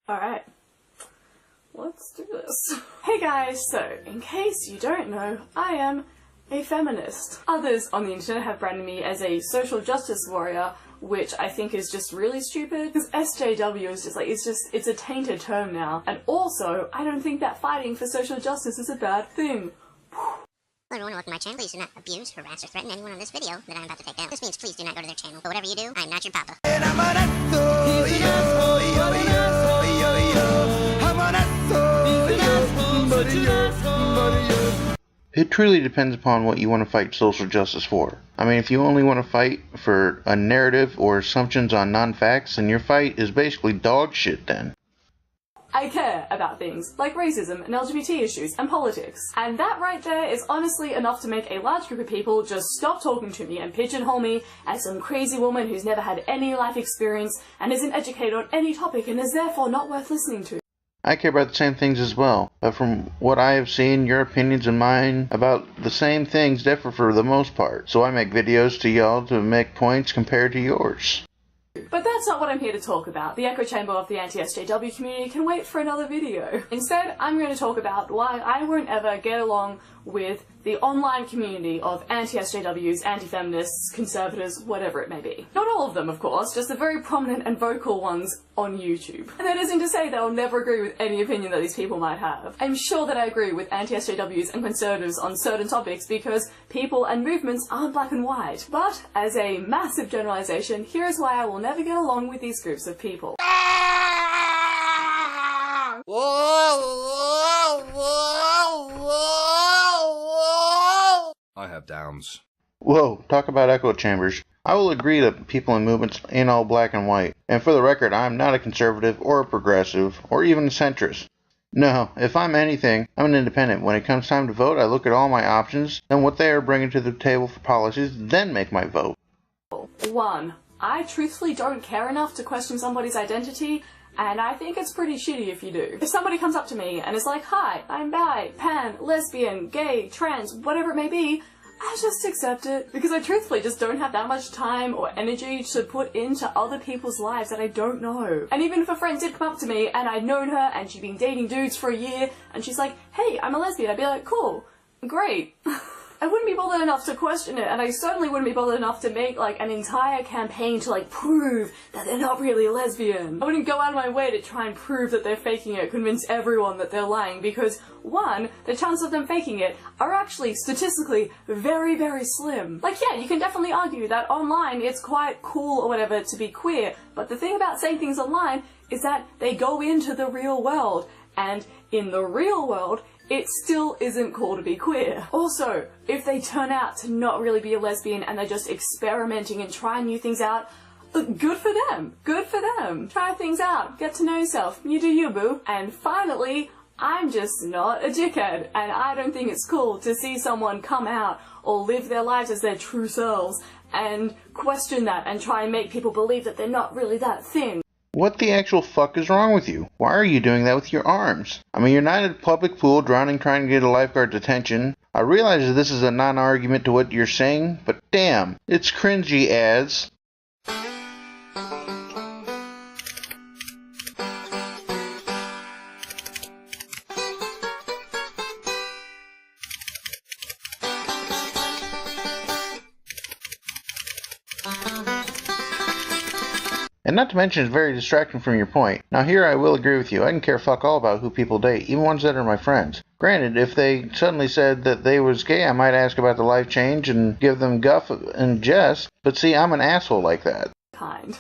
Alright, let's do this. Hey guys, so in case you don't know, I am a feminist. Others on the internet have branded me as a social justice warrior, which I think is just really stupid, because SJW is just like, it's a tainted term now. And also, I don't think that fighting for social justice is a bad thing. Hello everyone, welcome to my channel. Please do not abuse, harass, or threaten anyone on this video that I'm about to take down. This means please do not go to their channel. But whatever you do, I'm not your papa. It truly depends upon what you want to fight social justice for. I mean, if you only want to fight for a narrative or assumptions on non-facts, then your fight is basically dog shit then. I care about things like racism and LGBT issues and politics. And that right there is honestly enough to make a large group of people just stop talking to me and pigeonhole me as some crazy woman who's never had any life experience and isn't educated on any topic and is therefore not worth listening to. I care about the same things as well, but from what I have seen, your opinions and mine about the same things differ for the most part. So I make videos to y'all to make points compared to yours. But that's not what I'm here to talk about. The echo chamber of the anti-SJW community can wait for another video. Instead, I'm going to talk about why I won't ever get along with the online community of anti-SJWs, anti-feminists, conservatives, whatever it may be. Not all of them, of course, just the very prominent and vocal ones on YouTube. And that isn't to say that I'll never agree with any opinion that these people might have. I'm sure that I agree with anti-SJWs and conservatives on certain topics because people and movements aren't black and white. But, as a massive generalization, here is why I will never get along with these groups of people. I have downs. Whoa, talk about echo chambers. I will agree that people and movements ain't all black and white. And for the record, I am not a conservative or a progressive or even a centrist. No, if I'm anything, I'm an independent. When it comes time to vote, I look at all my options and what they are bringing to the table for policies, then make my vote. 1. I truthfully don't care enough to question somebody's identity, and I think it's pretty shitty if you do. If somebody comes up to me and is like, hi, I'm bi, pan, lesbian, gay, trans, whatever it may be, I just accept it. Because I truthfully just don't have that much time or energy to put into other people's lives that I don't know. And even if a friend did come up to me and I'd known her and she'd been dating dudes for a year and she's like, hey, I'm a lesbian, I'd be like, cool, great. I wouldn't be bothered enough to question it, and I certainly wouldn't be bothered enough to make, like, an entire campaign to, like, prove that they're not really a lesbian. I wouldn't go out of my way to try and prove that they're faking it, convince everyone that they're lying, because, 1, the chances of them faking it are actually, statistically, very, very slim. Like, yeah, you can definitely argue that online it's quite cool or whatever to be queer, but the thing about saying things online is that they go into the real world, and in the real world, it still isn't cool to be queer. Also, if they turn out to not really be a lesbian and they're just experimenting and trying new things out, good for them. Good for them. Try things out. Get to know yourself. You do you, boo. And finally, I'm just not a dickhead, and I don't think it's cool to see someone come out or live their lives as their true selves and question that and try and make people believe that they're not really that thing. What the actual fuck is wrong with you? Why are you doing that with your arms? I mean, you're not in a public pool drowning trying to get a lifeguard's attention. I realize that this is a non-argument to what you're saying, but damn, it's cringy as... And not to mention, it's very distracting from your point. Now here I will agree with you. I can care fuck all about who people date, even ones that are my friends. Granted, if they suddenly said that they was gay, I might ask about the life change and give them guff and jest, but see, I'm an asshole like that.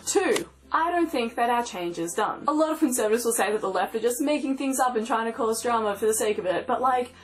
2. I don't think that our change is done. A lot of conservatives will say that the left are just making things up and trying to cause drama for the sake of it, but like,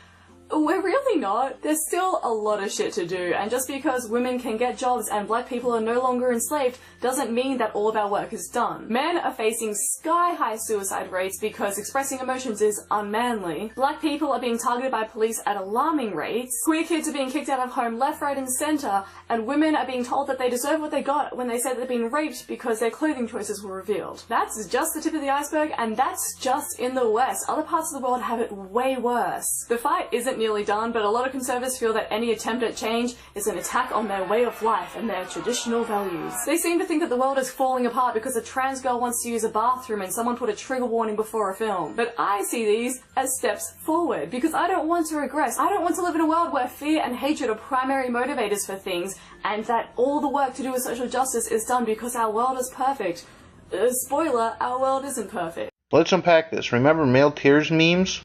we're really not. There's still a lot of shit to do, and just because women can get jobs and black people are no longer enslaved doesn't mean that all of our work is done. Men are facing sky-high suicide rates because expressing emotions is unmanly. Black people are being targeted by police at alarming rates. Queer kids are being kicked out of home left, right and centre, and women are being told that they deserve what they got when they said they've been raped because their clothing choices were revealed. That's just the tip of the iceberg, and that's just in the West. Other parts of the world have it way worse. The fight isn't nearly done, but a lot of conservatives feel that any attempt at change is an attack on their way of life and their traditional values. They seem to think that the world is falling apart because a trans girl wants to use a bathroom and someone put a trigger warning before a film. But I see these as steps forward, because I don't want to regress. I don't want to live in a world where fear and hatred are primary motivators for things, and that all the work to do with social justice is done because our world is perfect. Spoiler, our world isn't perfect. Let's unpack this. Remember male tears memes?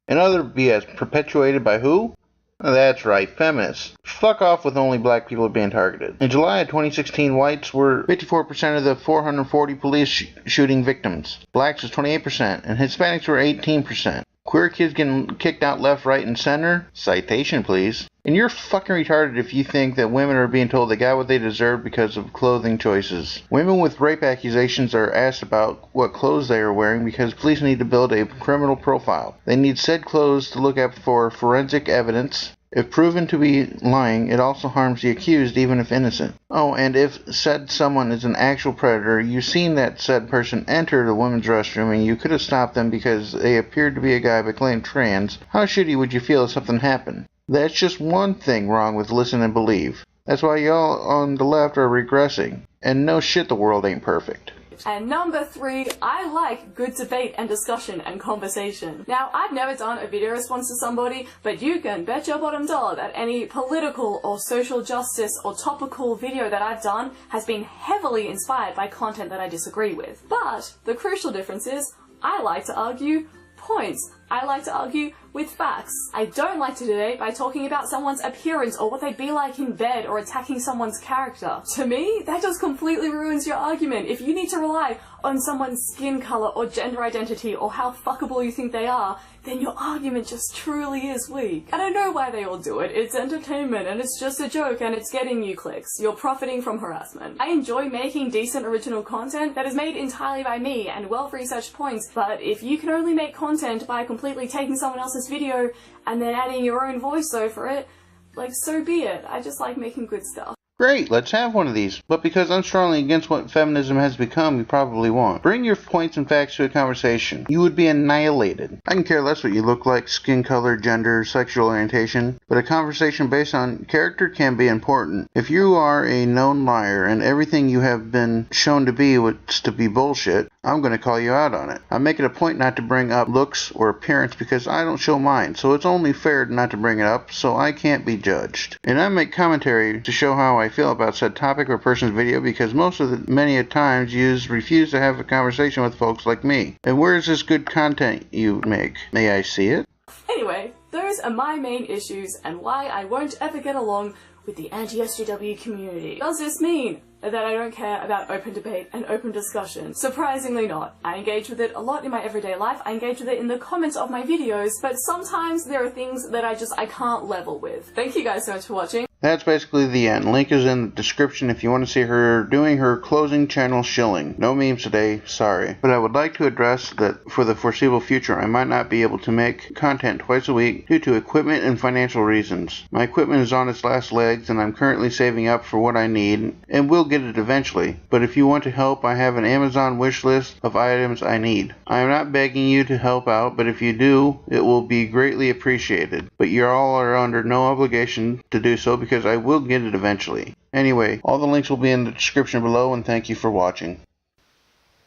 And other BS perpetuated by who? That's right, feminists. Fuck off with only black people being targeted. In July of 2016, whites were 54% of the 440 police shooting victims. Blacks was 28%, and Hispanics were 18%. Queer kids getting kicked out left, right, and center? Citation, please. And you're fucking retarded if you think that women are being told they got what they deserve because of clothing choices. Women with rape accusations are asked about what clothes they are wearing because police need to build a criminal profile. They need said clothes to look up for forensic evidence. If proven to be lying, it also harms the accused even if innocent. Oh, and if said someone is an actual predator, you've seen that said person enter the women's restroom and you could have stopped them because they appeared to be a guy but claimed trans, how shitty would you feel if something happened? That's just one thing wrong with listen and believe. That's why y'all on the left are regressing. And no shit, the world ain't perfect. And number 3, I like good debate and discussion and conversation. Now, I've never done a video response to somebody, but you can bet your bottom dollar that any political or social justice or topical video that I've done has been heavily inspired by content that I disagree with. But the crucial difference is, I like to argue points. I like to argue with facts. I don't like to debate by talking about someone's appearance or what they'd be like in bed or attacking someone's character. To me, that just completely ruins your argument. If you need to rely on someone's skin color or gender identity or how fuckable you think they are, then your argument just truly is weak. I don't know why they all do it. It's entertainment and it's just a joke and it's getting you clicks. You're profiting from harassment. I enjoy making decent original content that is made entirely by me and well-researched points, but if you can only make content by completely taking someone else's video and then adding your own voice over it, like, so be it. I just like making good stuff. Great, let's have one of these. But because I'm strongly against what feminism has become, you probably won't. Bring your points and facts to a conversation. You would be annihilated. I can care less what you look like, skin color, gender, sexual orientation, but a conversation based on character can be important. If you are a known liar and everything you have been shown to be was to be bullshit, I'm going to call you out on it. I make it a point not to bring up looks or appearance because I don't show mine, so it's only fair not to bring it up, so I can't be judged. And I make commentary to show how I feel about said topic or person's video because most of the many a times yous refuse to have a conversation with folks like me. And where is this good content you make? May I see it? Anyway, those are my main issues and why I won't ever get along with the anti-SJW community. Does this mean that I don't care about open debate and open discussion? Surprisingly not. I engage with it a lot in my everyday life. I engage with it in the comments of my videos, but sometimes there are things that I can't level with. Thank you guys so much for watching. That's basically the end. Link is in the description if you want to see her doing her closing channel shilling. No memes today, sorry. But I would like to address that for the foreseeable future I might not be able to make content twice a week due to equipment and financial reasons. My equipment is on its last legs and I'm currently saving up for what I need and will get it eventually. But if you want to help, I have an Amazon wish list of items I need. I am not begging you to help out, but if you do, it will be greatly appreciated. But you all are under no obligation to do so because I will get it eventually. Anyway, all the links will be in the description below and thank you for watching.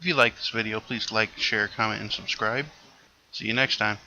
If you like this video, please like, share, comment, and subscribe. See you next time.